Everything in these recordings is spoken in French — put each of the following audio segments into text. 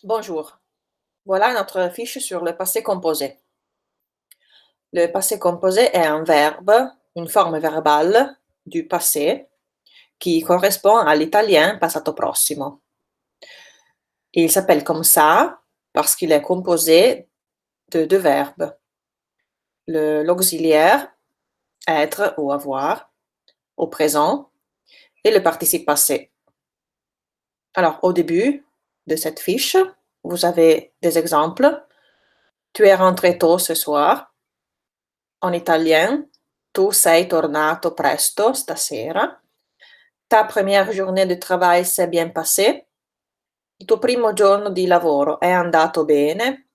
Bonjour, voilà notre fiche sur le passé composé. Le passé composé est un verbe, une forme verbale du passé qui correspond à l'italien passato prossimo. Il s'appelle comme ça parce qu'il est composé de deux verbes, l'auxiliaire être ou avoir au présent et le participe passé. Alors, au début de cette fiche, vous avez des exemples. Tu es rentré tôt ce soir. En italien, tu sei tornato presto stasera. Ta première journée de travail s'est bien passée. Il tuo primo giorno di lavoro è andato bene.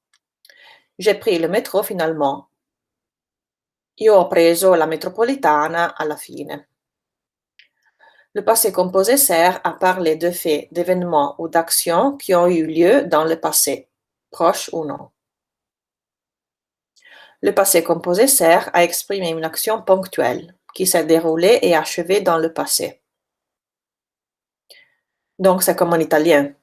J'ai pris le métro finalement. Io ho preso la metropolitana alla fine. Le passé composé sert à parler de faits, d'événements ou d'actions qui ont eu lieu dans le passé, proche ou non. Le passé composé sert à exprimer une action ponctuelle qui s'est déroulée et achevée dans le passé. Donc, c'est comme en italien.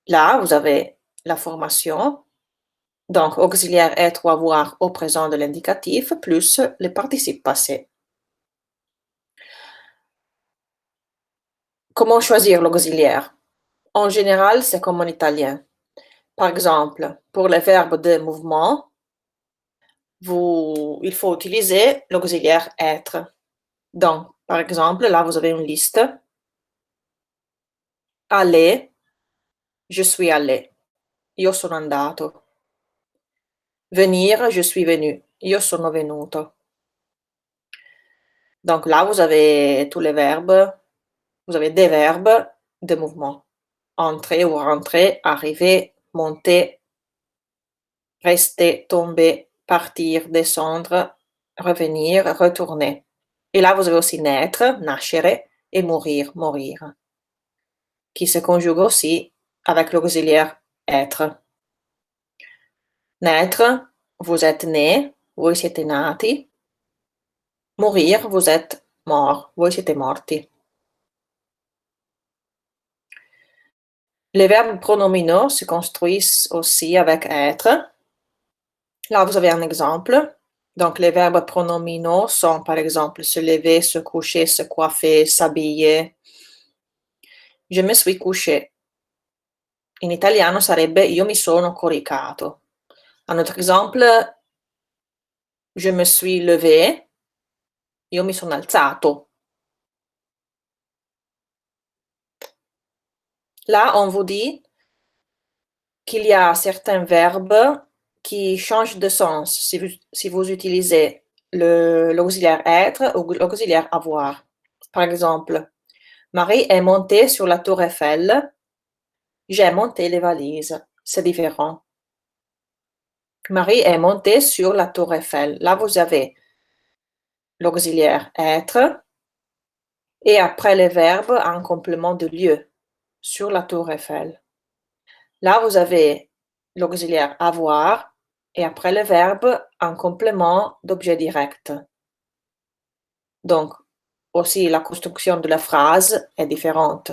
Là, vous avez la formation, donc auxiliaire être ou avoir au présent de l'indicatif, plus les participes passés. Comment choisir l'auxiliaire? En général, c'est comme en italien. Par exemple, pour les verbes de mouvement, il faut utiliser l'auxiliaire être. Donc, par exemple, là, vous avez une liste. Aller, je suis allé. Io sono andato. Venir, je suis venu. Io sono venuto. Donc là, vous avez tous les verbes. Vous avez des verbes de mouvement. Entrer ou rentrer, arriver, monter, rester, tomber, partir, descendre, revenir, retourner. Et là, vous avez aussi naître, nascere, et mourir, morir, qui se conjugue aussi avec l'auxiliaire être. Naître, vous êtes né, voi siete nati. Mourir, vous êtes mort, voi siete morti. Les verbes pronominaux se construisent aussi avec être. Là, vous avez un exemple. Donc, les verbes pronominaux sont, par exemple, se lever, se coucher, se coiffer, s'habiller. Je me suis couché. In italiano sarebbe io mi sono coricato. Un autre exemple, je me suis levé, io mi sono alzato. Là, on vous dit qu'il y a certains verbes qui changent de sens si vous utilisez l'auxiliaire être ou l'auxiliaire avoir. Par exemple, Marie est montée sur la tour Eiffel. J'ai monté les valises. C'est différent. Marie est montée sur la tour Eiffel. Là, vous avez l'auxiliaire être et après le verbe un complément de lieu sur la tour Eiffel. Là, vous avez l'auxiliaire avoir et après le verbe un complément d'objet direct. Donc, aussi la construction de la phrase est différente.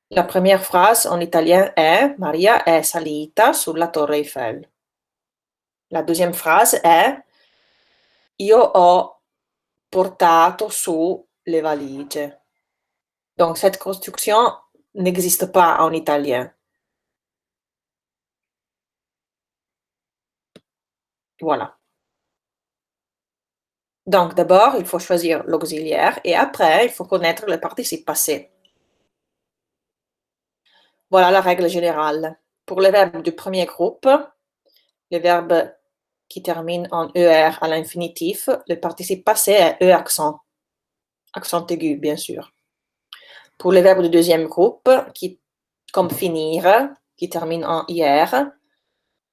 La première phrase en italien est Maria è salita sulla Torre Eiffel. La deuxième phrase è Io ho portato su le valigie. Donc, cette construction n'existe pas en italien. Voilà. Donc, d'abord, il faut choisir l'auxiliaire et après, il faut connaître le participe passé. Voilà la règle générale. Pour les verbes du premier groupe, les verbes qui terminent en ER à l'infinitif, le participe passé est E accent. Accent aigu, bien sûr. Pour les verbes du deuxième groupe, comme finir, qui termine en IR,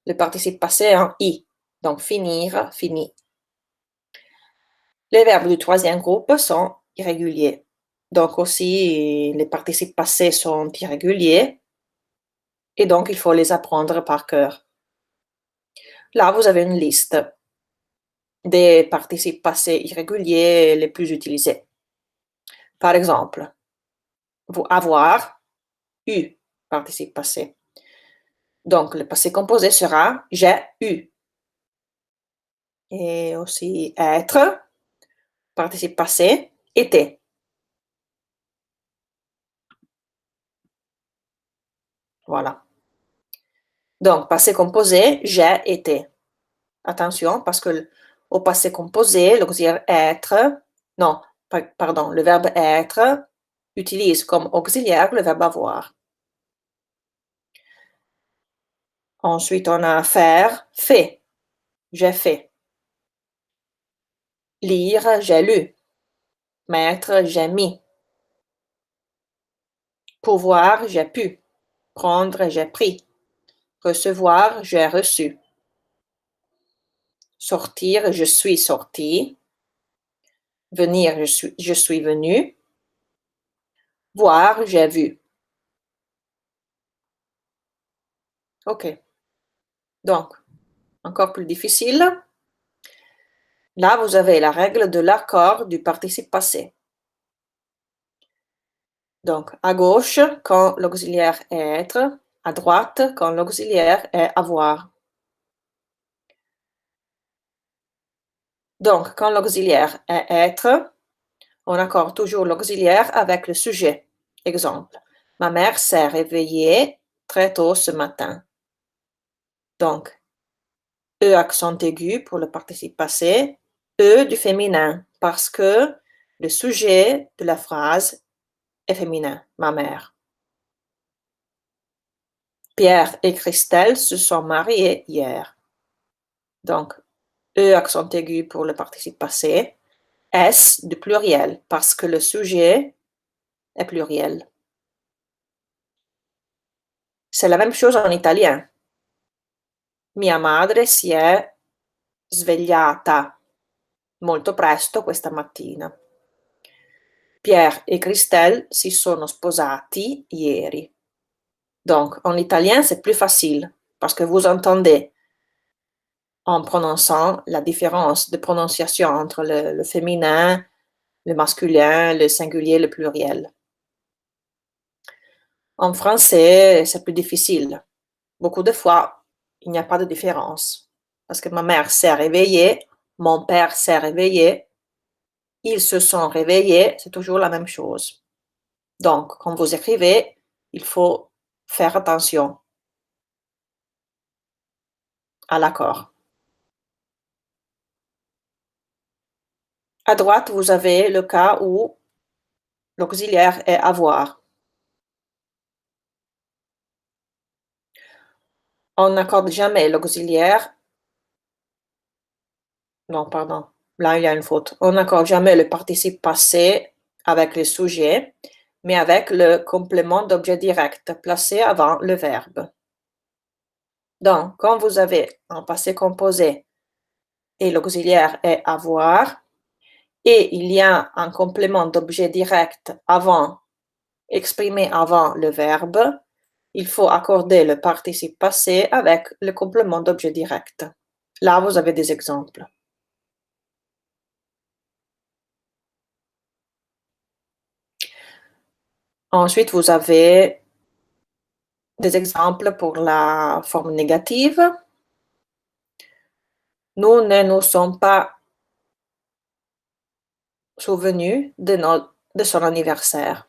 le participe passé est en I. Donc, finir, fini. Les verbes du troisième groupe sont irréguliers. Donc aussi, les participes passés sont irréguliers et donc il faut les apprendre par cœur. Là, vous avez une liste des participes passés irréguliers les plus utilisés. Par exemple, avoir, eu, participe passé. Donc, le passé composé sera j'ai eu. Et aussi être, participe passé, était. Voilà. Donc, passé composé, j'ai été. Attention, parce que au passé composé, l'auxiliaire être, non, pardon, le verbe être utilise comme auxiliaire le verbe avoir. Ensuite, on a faire, fait. J'ai fait. Lire, j'ai lu. Mettre, j'ai mis. Pouvoir, j'ai pu. Prendre, j'ai pris. Recevoir, j'ai reçu. Sortir, je suis sorti. Venir, je suis venu. Voir, j'ai vu. OK. Donc, encore plus difficile. Là, vous avez la règle de l'accord du participe passé. Donc, à gauche, quand l'auxiliaire est être, à droite, quand l'auxiliaire est avoir. Donc, quand l'auxiliaire est être, on accorde toujours l'auxiliaire avec le sujet. Exemple, ma mère s'est réveillée très tôt ce matin. Donc, E accent aigu pour le participe passé, E du féminin, parce que le sujet de la phrase est féminin, ma mère. Pierre et Christelle se sont mariés hier. Donc, E accent aigu pour le participe passé, S du pluriel, parce que le sujet est pluriel. C'est la même chose en italien. Mia madre si è svegliata molto presto questa mattina. Pierre et Christelle si sono sposati ieri. Donc, en italien, c'est plus facile parce que vous entendez en prononçant la différence de prononciation entre le féminin, le masculin, le singulier, le pluriel. En français, c'est plus difficile. Beaucoup de fois, il n'y a pas de différence. Parce que ma mère s'est réveillée, mon père s'est réveillé, ils se sont réveillés, c'est toujours la même chose. Donc, quand vous écrivez, il faut faire attention à l'accord. À droite, vous avez le cas où l'auxiliaire est avoir. On n'accorde jamais l'auxiliaire. Non, pardon. Là, il y a une faute. On n'accorde jamais le participe passé avec le sujet, mais avec le complément d'objet direct placé avant le verbe. Donc, quand vous avez un passé composé et l'auxiliaire est avoir, et il y a un complément d'objet direct avant, exprimé avant le verbe, il faut accorder le participe passé avec le complément d'objet direct. Là, vous avez des exemples. Ensuite, vous avez des exemples pour la forme négative. Nous ne nous sommes pas souvenus de son anniversaire.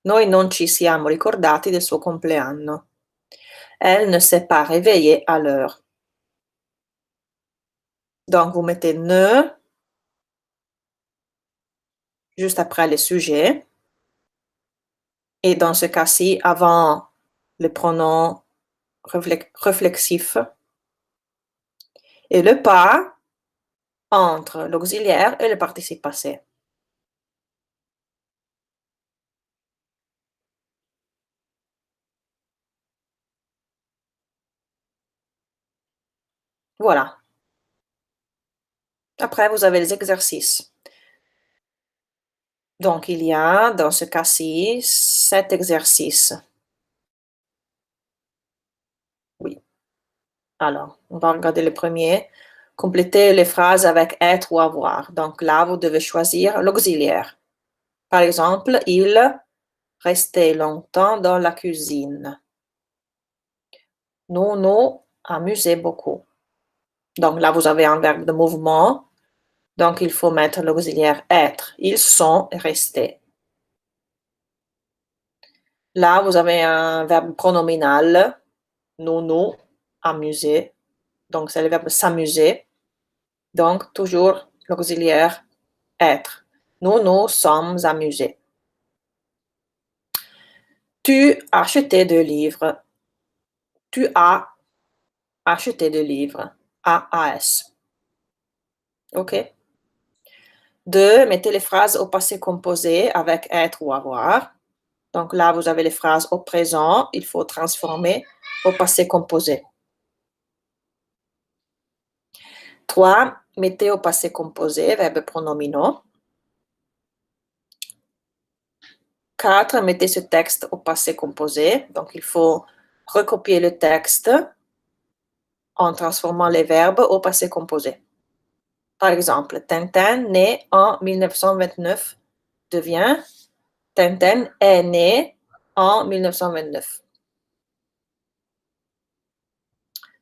Noi non ci siamo ricordati del suo compleanno. Elle ne s'est pas réveillée à l'heure. Donc, vous mettez ne juste après le sujet. Et dans ce cas-ci, avant le pronom réflexif. Et le pas entre l'auxiliaire et le participe passé. Voilà. Après, vous avez les exercices. Donc, il y a, dans ce cas-ci, 7 exercices. Oui. Alors, on va regarder le premier. Complétez les phrases avec être ou avoir. Donc là, vous devez choisir l'auxiliaire. Par exemple, il rester longtemps dans la cuisine. Nous nous amuser beaucoup. Donc là, vous avez un verbe de mouvement. Donc, il faut mettre l'auxiliaire être. Ils sont restés. Là, vous avez un verbe pronominal. Nous amuser. Donc, c'est le verbe s'amuser. Donc, toujours l'auxiliaire être. Nous sommes amusés. Tu acheté de livres. Tu as acheté de livres. AAS. OK? 2, mettez les phrases au passé composé avec être ou avoir. Donc là, vous avez les phrases au présent, il faut transformer au passé composé. 3, mettez au passé composé, verbe pronominaux. 4, mettez ce texte au passé composé. Donc il faut recopier le texte en transformant les verbes au passé composé. Par exemple, Tintin, né en 1929, devient Tintin est né en 1929.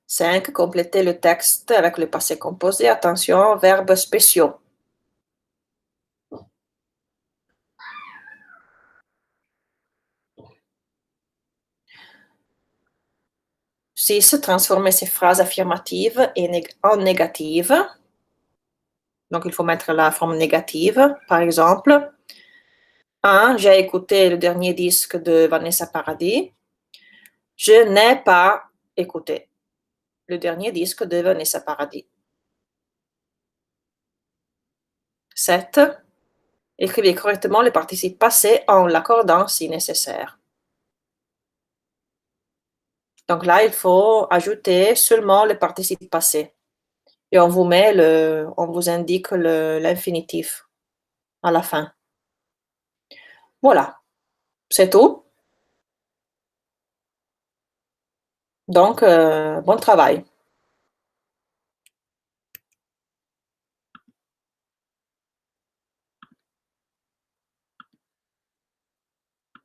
5. Complétez le texte avec le passé composé. Attention, verbes spéciaux. 6. Transformer ces phrases affirmatives en négatives. Donc, il faut mettre la forme négative. Par exemple, 1. J'ai écouté le dernier disque de Vanessa Paradis. Je n'ai pas écouté le dernier disque de Vanessa Paradis. 7. Écrivez correctement le participe passé en l'accordant si nécessaire. Donc là, il faut ajouter seulement le participe passé. Et on vous indique l'infinitif à la fin. Voilà, c'est tout. Donc, bon travail.